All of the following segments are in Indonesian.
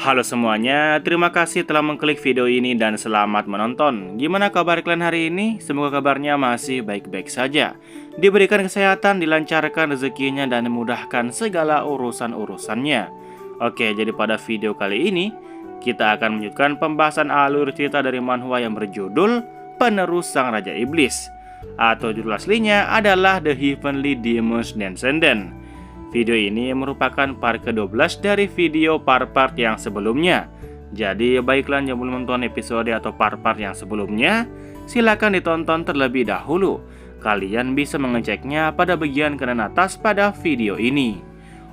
Halo semuanya, terima kasih telah mengklik video ini dan selamat menonton. Gimana kabar kalian hari ini? Semoga kabarnya masih baik-baik saja. Diberikan kesehatan, dilancarkan rezekinya, dan memudahkan segala urusan-urusannya. Oke, jadi pada video kali ini, kita akan melanjutkan pembahasan alur cerita dari manhwa yang berjudul Penerus Sang Raja Iblis. Atau judul aslinya adalah The Heavenly Demons Descendant. Video ini merupakan part ke-12 dari video part-part yang sebelumnya. Jadi baiklah yang belum menonton episode atau part-part yang sebelumnya, silakan ditonton terlebih dahulu. Kalian bisa mengeceknya pada bagian kanan atas pada video ini.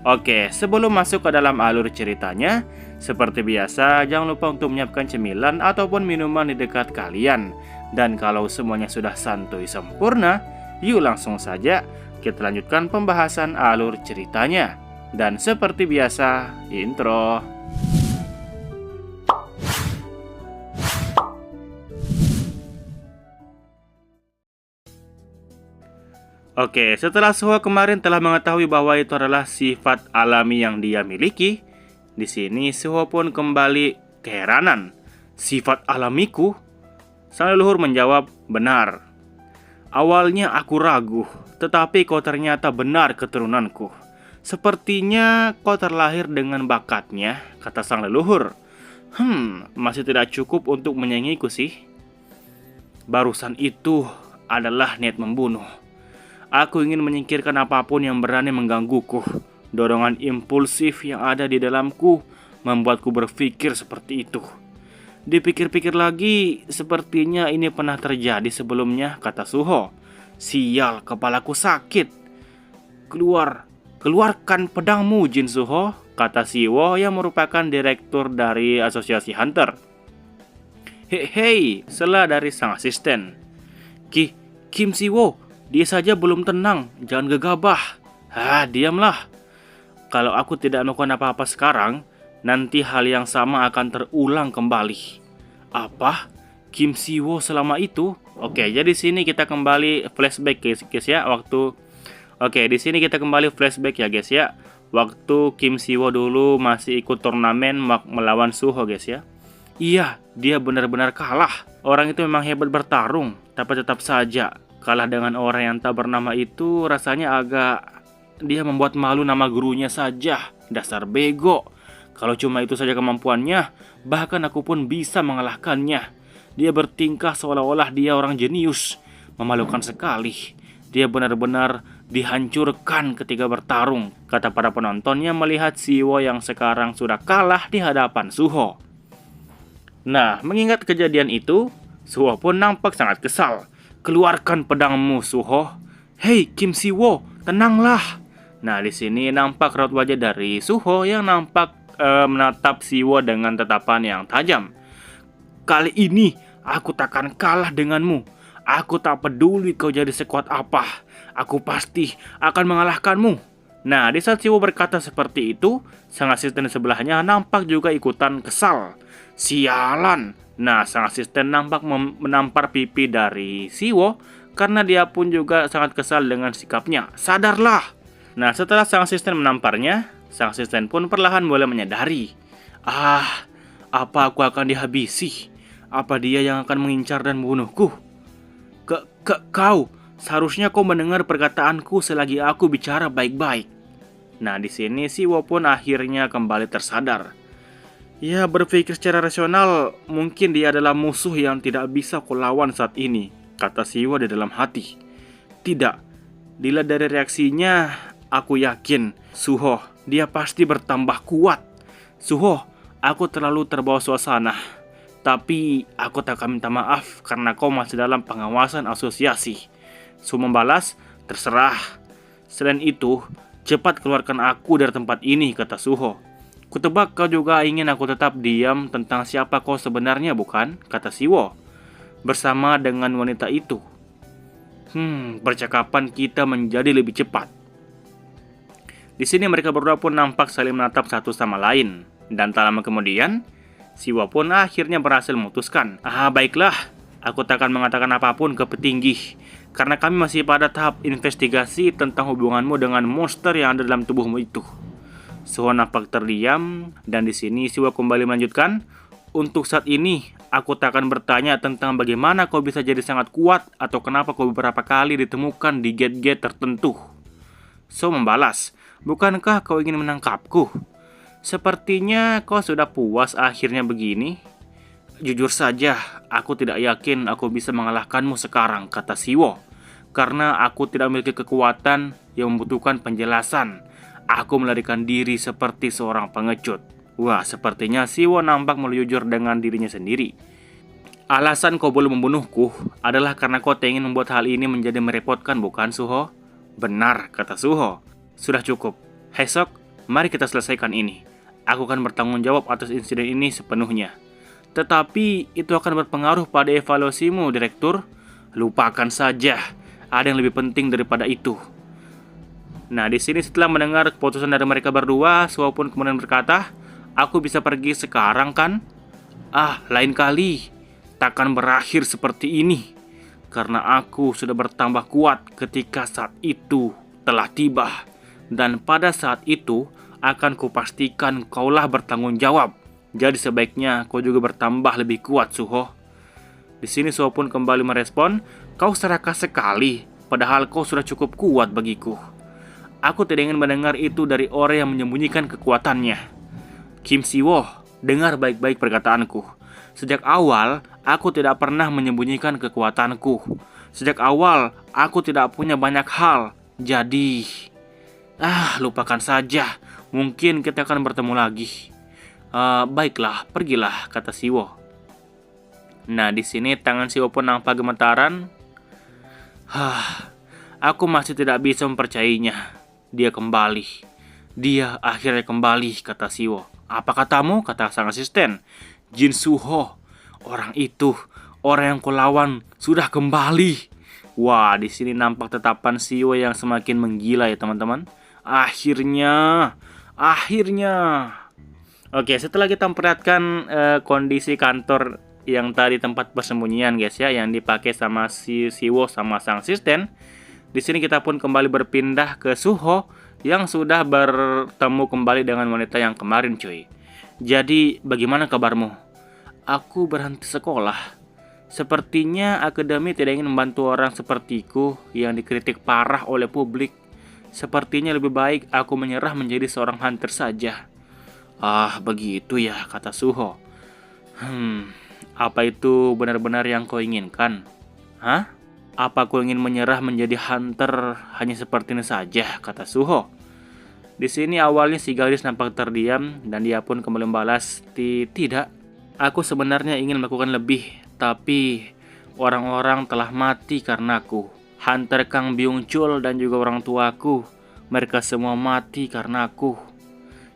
Oke, sebelum masuk ke dalam alur ceritanya, seperti biasa jangan lupa untuk menyiapkan cemilan ataupun minuman di dekat kalian. Dan kalau semuanya sudah santuy sempurna, yuk langsung saja kita lanjutkan pembahasan alur ceritanya. Dan seperti biasa, intro. Oke, setelah Suho kemarin telah mengetahui bahwa itu adalah sifat alami yang dia miliki, di sini Suho pun kembali keheranan. Sifat alamiku? Sang leluhur menjawab, benar. Awalnya aku ragu, tetapi kau ternyata benar keturunanku. Sepertinya kau terlahir dengan bakatnya, kata sang leluhur. Masih tidak cukup untuk menyayangiku sih. Barusan itu adalah niat membunuh. Aku ingin menyingkirkan apapun yang berani menggangguku. Dorongan impulsif yang ada di dalamku membuatku berpikir seperti itu. Dipikir-pikir lagi, sepertinya ini pernah terjadi sebelumnya, kata Suho. Sial, kepalaku sakit. Keluarkan pedangmu, Jin Suho, kata Siwo yang merupakan direktur dari asosiasi Hunter. Hei, sela dari sang asisten. Kim Siwo, dia saja belum tenang, jangan gegabah. Diamlah. Kalau aku tidak melakukan apa-apa sekarang, nanti hal yang sama akan terulang kembali. Apa? Kim Siwo selama itu? Oke, jadi sini kita kembali flashback guys ya, di sini kita kembali flashback ya guys ya. Waktu Kim Siwo dulu masih ikut turnamen melawan Suho guys ya. Iya, dia benar-benar kalah. Orang itu memang hebat bertarung, tapi tetap saja kalah dengan orang yang tak bernama itu. Rasanya dia membuat malu nama gurunya saja. Dasar bego. Kalau cuma itu saja kemampuannya, bahkan aku pun bisa mengalahkannya. Dia bertingkah seolah-olah dia orang jenius. Memalukan sekali. Dia benar-benar dihancurkan ketika bertarung, kata para penonton yang melihat Siwo yang sekarang sudah kalah di hadapan Suho. Nah, mengingat kejadian itu, Suho pun nampak sangat kesal. Keluarkan pedangmu, Suho. Hei, Kim Siwo, tenanglah. Nah, di sini nampak raut wajah dari Suho yang nampak menatap Siwo dengan tatapan yang tajam. Kali ini aku takkan kalah denganmu. Aku tak peduli kau jadi sekuat apa. Aku pasti akan mengalahkanmu. Nah, di saat Siwo berkata seperti itu, sang asisten sebelahnya nampak juga ikutan kesal. Sialan. Nah, sang asisten nampak menampar pipi dari Siwo karena dia pun juga sangat kesal dengan sikapnya. Sadarlah. Nah, setelah sang asisten menamparnya, sang asisten pun perlahan mulai menyadari. Apa aku akan dihabisi? Apa dia yang akan mengincar dan membunuhku? Kau, seharusnya kau mendengar perkataanku selagi aku bicara baik-baik. Nah, di sini Siwo pun akhirnya kembali tersadar. Ya, berpikir secara rasional, mungkin dia adalah musuh yang tidak bisa kulawan saat ini, kata Siwo di dalam hati. Tidak, dilihat dari reaksinya, aku yakin Suho, dia pasti bertambah kuat. Suho, aku terlalu terbawa suasana. Tapi aku tak akan minta maaf karena kau masih dalam pengawasan asosiasi. Su membalas, terserah. Selain itu, cepat keluarkan aku dari tempat ini, kata Suho. Kutebak kau juga ingin aku tetap diam tentang siapa kau sebenarnya, bukan? Kata Siwo. Bersama dengan wanita itu. Percakapan kita menjadi lebih cepat. Di sini mereka berdua pun nampak saling menatap satu sama lain. Dan tak lama kemudian, Siwo pun akhirnya berhasil memutuskan. Baiklah, aku tak akan mengatakan apapun ke petinggi. Karena kami masih pada tahap investigasi tentang hubunganmu dengan monster yang ada dalam tubuhmu itu. Suho nampak terdiam dan di sini Siwo kembali melanjutkan, "Untuk saat ini, aku tak akan bertanya tentang bagaimana kau bisa jadi sangat kuat atau kenapa kau beberapa kali ditemukan di gate-gate tertentu." So membalas, "Bukankah kau ingin menangkapku? Sepertinya kau sudah puas akhirnya begini." "Jujur saja, aku tidak yakin aku bisa mengalahkanmu sekarang," kata Siwo. "Karena aku tidak memiliki kekuatan yang membutuhkan penjelasan. Aku melarikan diri seperti seorang pengecut." Wah, sepertinya Siwo nampak mulai jujur dengan dirinya sendiri. "Alasan kau belum membunuhku adalah karena kau ingin membuat hal ini menjadi merepotkan, bukan, Suho?" "Benar," kata Suho. "Sudah cukup. Esok, mari kita selesaikan ini. Aku akan bertanggung jawab atas insiden ini sepenuhnya." "Tetapi itu akan berpengaruh pada evaluasimu, Direktur." "Lupakan saja. Ada yang lebih penting daripada itu." Nah, di sini setelah mendengar keputusan dari mereka berdua, Suho pun kemudian berkata, "Aku bisa pergi sekarang kan?" "Ah, lain kali. Takkan berakhir seperti ini. Karena aku sudah bertambah kuat ketika saat itu telah tiba. Dan pada saat itu akan kupastikan kaulah bertanggung jawab. Jadi sebaiknya kau juga bertambah lebih kuat, Suho." Di sini Suho pun kembali merespon, "Kau serakah sekali, padahal kau sudah cukup kuat bagiku. Aku tidak ingin mendengar itu dari orang yang menyembunyikan kekuatannya." "Kim Siwo, dengar baik-baik perkataanku. Sejak awal, aku tidak pernah menyembunyikan kekuatanku. Sejak awal, aku tidak punya banyak hal. Jadi, lupakan saja. Mungkin kita akan bertemu lagi." Baiklah, pergilah," kata Siwo. Nah, di sini tangan Siwo pun nampak gemetaran. Aku masih tidak bisa mempercayainya. Dia kembali. Dia akhirnya kembali," kata Siwo. "Apa katamu?" kata sang asisten. "Jin Suho, orang itu, orang yang kau lawan sudah kembali." Wah, di sini nampak tatapan Siwo yang semakin menggila ya teman-teman. Akhirnya. Oke, setelah kita memperlihatkan kondisi kantor yang tadi tempat persembunyian guys ya, yang dipakai sama si Siwo sama sang asisten. Di sini kita pun kembali berpindah ke Suho yang sudah bertemu kembali dengan wanita yang kemarin cuy. "Jadi bagaimana kabarmu?" "Aku berhenti sekolah. Sepertinya akademi tidak ingin membantu orang sepertiku yang dikritik parah oleh publik. Sepertinya lebih baik aku menyerah menjadi seorang hunter saja." "Ah, begitu ya," kata Suho. Apa itu benar-benar yang kau inginkan? Hah? Apa aku ingin menyerah menjadi hunter hanya seperti ini saja?" kata Suho. Di sini awalnya si gadis nampak terdiam dan dia pun kembali membalas, Tidak, aku sebenarnya ingin melakukan lebih, tapi orang-orang telah mati karenaku. Hunter Kang Byung Chul dan juga orang tuaku, mereka semua mati karena aku.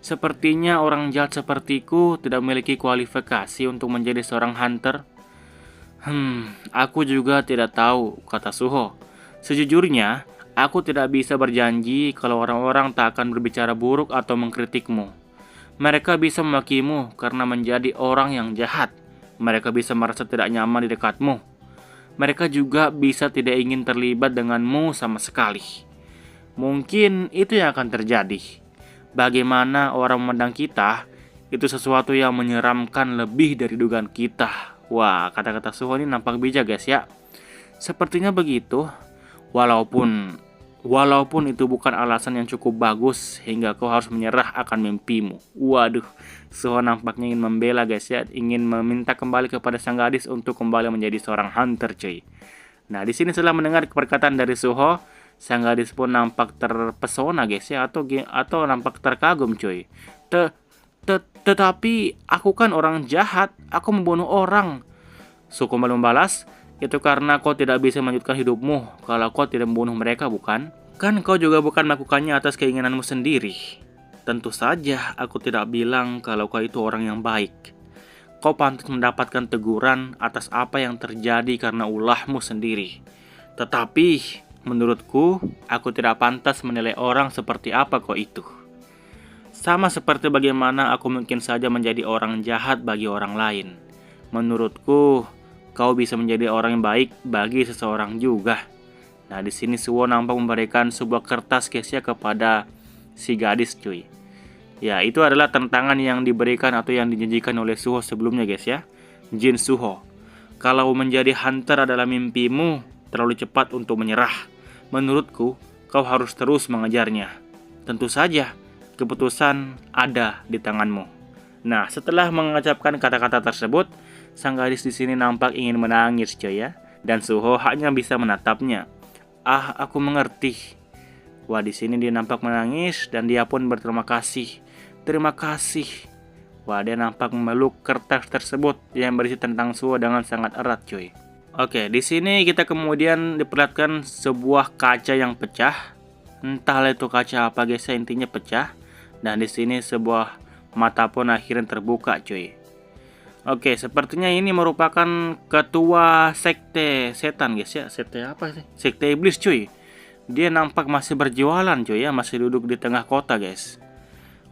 Sepertinya orang jahat sepertiku tidak memiliki kualifikasi untuk menjadi seorang hunter." Aku juga tidak tahu," kata Suho. "Sejujurnya, aku tidak bisa berjanji kalau orang-orang tak akan berbicara buruk atau mengkritikmu. Mereka bisa memakimu karena menjadi orang yang jahat. Mereka bisa merasa tidak nyaman di dekatmu. Mereka juga bisa tidak ingin terlibat denganmu sama sekali. Mungkin itu yang akan terjadi. Bagaimana orang memandang kita, itu sesuatu yang menyeramkan lebih dari dugaan kita." Wah, kata-kata Suho ini nampak bijak guys ya. Sepertinya begitu. Walaupun itu bukan alasan yang cukup bagus hingga kau harus menyerah akan mimpimu. Waduh, Suho nampaknya ingin membela guys ya, ingin meminta kembali kepada sang gadis untuk kembali menjadi seorang hunter cuy. Nah, di sini setelah mendengar perkataan dari Suho, sang gadis pun nampak terpesona guys ya, atau nampak terkagum cuy. Tetapi aku kan orang jahat, aku membunuh orang." Suho kembali membalas, "Itu karena kau tidak bisa melanjutkan hidupmu kalau kau tidak membunuh mereka, bukan? Kan kau juga bukan melakukannya atas keinginanmu sendiri. Tentu saja aku tidak bilang kalau kau itu orang yang baik. Kau pantas mendapatkan teguran atas apa yang terjadi karena ulahmu sendiri. Tetapi menurutku, aku tidak pantas menilai orang seperti apa kau itu. Sama seperti bagaimana aku mungkin saja menjadi orang jahat bagi orang lain. Menurutku, kau bisa menjadi orang yang baik bagi seseorang juga." Nah, di sini Suho nampak memberikan sebuah kertas kesia kepada si gadis cuy. Ya, itu adalah tantangan yang diberikan atau yang dijanjikan oleh Suho sebelumnya guys ya. Jin Suho. Kalau menjadi hunter adalah mimpimu, terlalu cepat untuk menyerah. Menurutku, kau harus terus mengejarnya. Tentu saja, keputusan ada di tanganmu. Nah, setelah mengucapkan kata-kata tersebut, sang gadis di sini nampak ingin menangis coy ya. Dan Suho hanya bisa menatapnya. Ah, aku mengerti. Wah, di sini dia nampak menangis dan dia pun berterima kasih. Terima kasih. Wah, dia nampak memeluk kertas tersebut yang berisi tentang Suho dengan sangat erat cuy. Oke, di sini kita kemudian diperlihatkan sebuah kaca yang pecah. Entahlah itu kaca apa guys, intinya pecah. Dan di sini sebuah mata pun akhirnya terbuka cuy. Oke, sepertinya ini merupakan ketua sekte setan guys ya. Sekte apa sih? Sekte iblis cuy. Dia nampak masih berjualan cuy ya, masih duduk di tengah kota guys.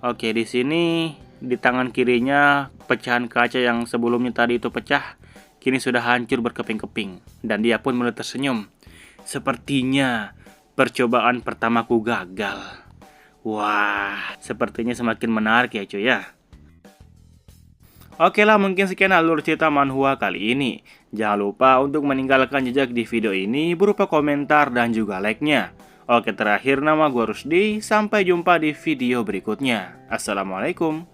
Oke, di sini di tangan kirinya pecahan kaca yang sebelumnya tadi itu pecah, kini sudah hancur berkeping-keping dan dia pun mulai tersenyum. Sepertinya percobaan pertamaku gagal. Wah, sepertinya semakin menarik ya cuy ya. Oke lah, mungkin sekian alur cerita manhwa kali ini. Jangan lupa untuk meninggalkan jejak di video ini berupa komentar dan juga like-nya. Oke, terakhir nama gue Rusdi. Sampai jumpa di video berikutnya. Assalamualaikum.